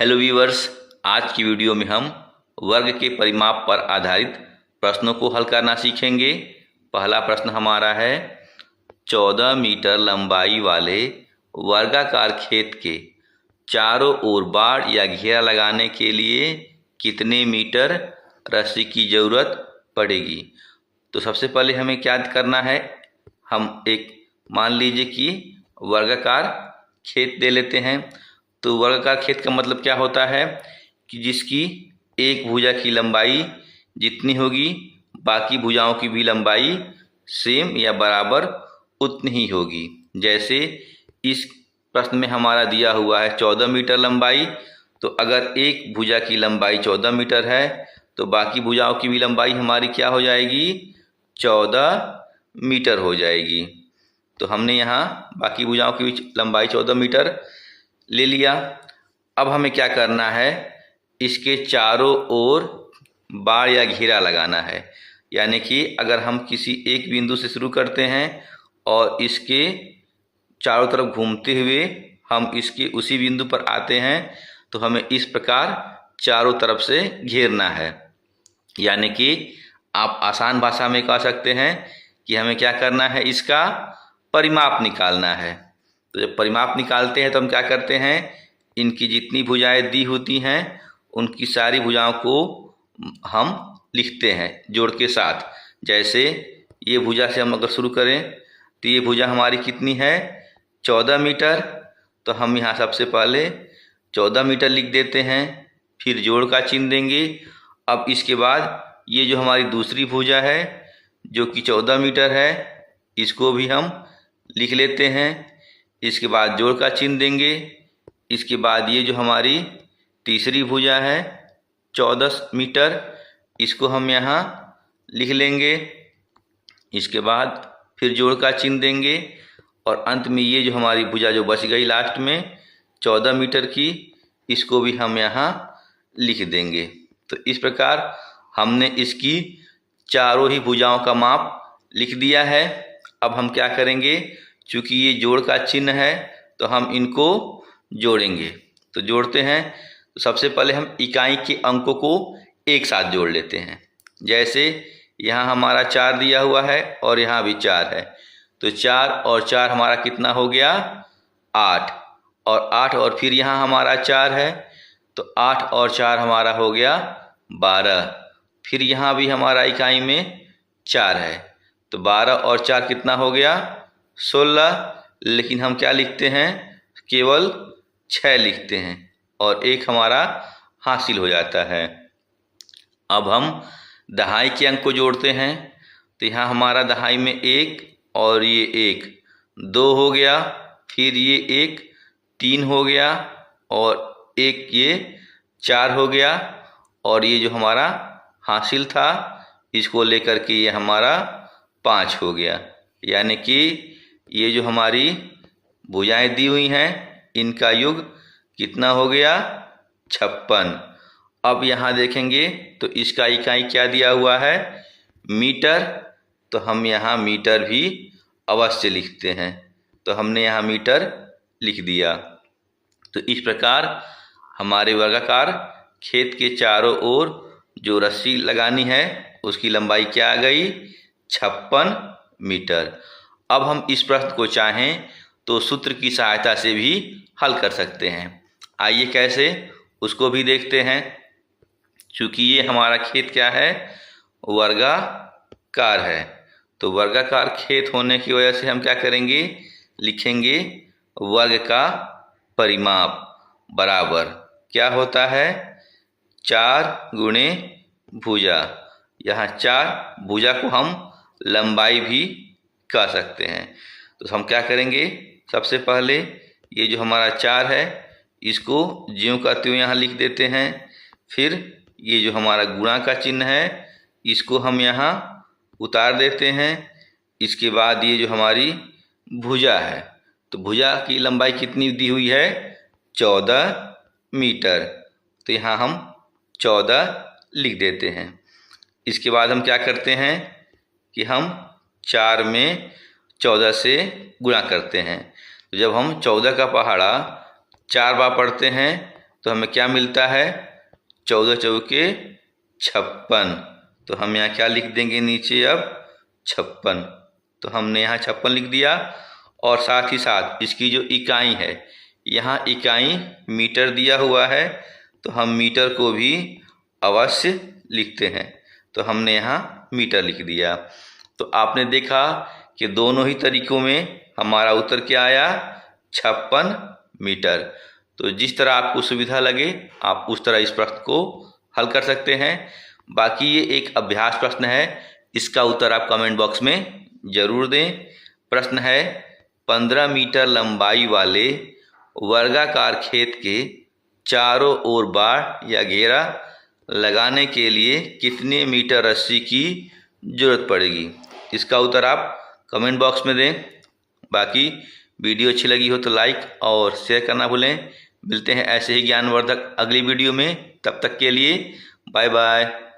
Hello viewers, आज की video में हम वर्ग के परिमाप पर आधारित प्रश्नों को हल करना सीखेंगे। पहला प्रश्न हमारा है, 14 मीटर लंबाई वाले वर्गाकार खेत के चारों ओर बाड़ या घेरा लगाने के लिए कितने मीटर रस्सी की जरूरत पड़ेगी। तो सबसे पहले हमें क्या करना है, हम एक मान लीजिए कि वर्गाकार खेत ले लेते हैं। तो वर्गाकार खेत का मतलब क्या होता है कि जिसकी एक भुजा की लंबाई जितनी होगी बाकी भुजाओं की भी लंबाई सेम या बराबर उतनी ही होगी। जैसे इस प्रश्न में हमारा दिया हुआ है 14 मीटर लंबाई, तो अगर एक भुजा की लंबाई 14 मीटर है तो बाकी भुजाओं की भी लंबाई हमारी क्या हो जाएगी, 14 मीटर हो जाएगी। तो हमने यहाँ बाकी भुजाओं की भी लंबाई 14 मीटर ले लिया। अब हमें क्या करना है, इसके चारों ओर बाड़ या घेरा लगाना है। यानी कि अगर हम किसी एक बिंदु से शुरू करते हैं और इसके चारों तरफ घूमते हुए हम इसके उसी बिंदु पर आते हैं तो हमें इस प्रकार चारों तरफ से घेरना है। यानी कि आप आसान भाषा में कह सकते हैं कि हमें क्या करना है, इसका परिमाप निकालना है। तो जब परिमाप निकालते हैं तो हम क्या करते हैं, इनकी जितनी भुजाएं दी होती हैं उनकी सारी भुजाओं को हम लिखते हैं जोड़ के साथ। जैसे ये भुजा से हम अगर शुरू करें तो ये भुजा हमारी कितनी है, 14 मीटर। तो हम यहाँ सबसे पहले 14 मीटर लिख देते हैं, फिर जोड़ का चिन्ह देंगे। अब इसके बाद ये जो हमारी दूसरी भुजा है जो कि 14 मीटर है, इसको भी हम लिख लेते हैं। इसके बाद जोड़ का चिन्ह देंगे। इसके बाद ये जो हमारी तीसरी भुजा है 14 मीटर, इसको हम यहाँ लिख लेंगे। इसके बाद फिर जोड़ का चिन्ह देंगे और अंत में ये जो हमारी भुजा जो बच गई लास्ट में 14 मीटर की, इसको भी हम यहाँ लिख देंगे। तो इस प्रकार हमने इसकी चारों ही भुजाओं का माप लिख दिया है। अब हम क्या करेंगे, चूँकि ये जोड़ का चिन्ह है तो हम इनको जोड़ेंगे। तो जोड़ते हैं तो सबसे पहले हम इकाई के अंकों को एक साथ जोड़ लेते हैं। जैसे यहाँ हमारा 4 दिया हुआ है और यहाँ भी 4 है, तो 4 और 4 हमारा कितना हो गया, 8। और 8 और फिर यहाँ हमारा 4 है तो 8 और 4 हमारा हो गया 12। फिर यहाँ भी हमारा इकाई में 4 है तो 12 और 4 कितना हो गया, 16। लेकिन हम क्या लिखते हैं, केवल 6 लिखते हैं और 1 हमारा हासिल हो जाता है। अब हम दहाई के अंक को जोड़ते हैं। तो यहाँ हमारा दहाई में 1 और ये 1 2 हो गया, फिर ये 1 3 हो गया और 1 ये 4 हो गया और ये जो हमारा हासिल था इसको लेकर के ये हमारा 5 हो गया। यानी कि ये जो हमारी भुजाएं दी हुई हैं इनका योग कितना हो गया, 56। अब यहाँ देखेंगे तो इसका इकाई क्या दिया हुआ है, मीटर। तो हम यहाँ मीटर भी अवश्य लिखते हैं, तो हमने यहाँ मीटर लिख दिया। तो इस प्रकार हमारे वर्गाकार खेत के चारों ओर जो रस्सी लगानी है उसकी लंबाई क्या आ गई, 56 मीटर। अब हम इस प्रश्न को चाहें तो सूत्र की सहायता से भी हल कर सकते हैं। आइए कैसे, उसको भी देखते हैं। चूँकि ये हमारा खेत क्या है, वर्गाकार है, तो वर्गाकार खेत होने की वजह से हम क्या करेंगे, लिखेंगे वर्ग का परिमाप बराबर क्या होता है, 4 गुणे भुजा। यहाँ 4 भुजा को हम लंबाई भी कह सकते हैं। तो हम क्या करेंगे, सबसे पहले ये जो हमारा 4 है इसको ज्यों का त्यों यहाँ लिख देते हैं। फिर ये जो हमारा गुणा का चिन्ह है इसको हम यहाँ उतार देते हैं। इसके बाद ये जो हमारी भुजा है, तो भुजा की लंबाई कितनी दी हुई है, 14 मीटर। तो यहाँ हम 14 लिख देते हैं। इसके बाद हम क्या करते हैं कि हम 4 में 14 से गुणा करते हैं। तो जब हम 14 का पहाड़ा 4 बार पढ़ते हैं तो हमें क्या मिलता है, 14 चौके 56। तो हम यहाँ क्या लिख देंगे नीचे अब 56। तो हमने यहाँ 56 लिख दिया। और साथ ही साथ इसकी जो इकाई है, यहाँ इकाई मीटर दिया हुआ है, तो हम मीटर को भी अवश्य लिखते हैं। तो हमने यहाँ मीटर लिख दिया। तो आपने देखा कि दोनों ही तरीकों में हमारा उत्तर क्या आया, 56 मीटर। तो जिस तरह आपको सुविधा लगे आप उस तरह इस प्रश्न को हल कर सकते हैं। बाकी ये एक अभ्यास प्रश्न है, इसका उत्तर आप कमेंट बॉक्स में जरूर दें। प्रश्न है, 15 मीटर लंबाई वाले वर्गाकार खेत के चारों ओर बाड़ या घेरा लगाने के लिए कितने मीटर रस्सी की जरूरत पड़ेगी। इसका उत्तर आप कमेंट बॉक्स में दें। बाकी वीडियो अच्छी लगी हो तो लाइक और शेयर करना भूलें। मिलते हैं ऐसे ही ज्ञानवर्धक अगली वीडियो में। तब तक के लिए बाय बाय।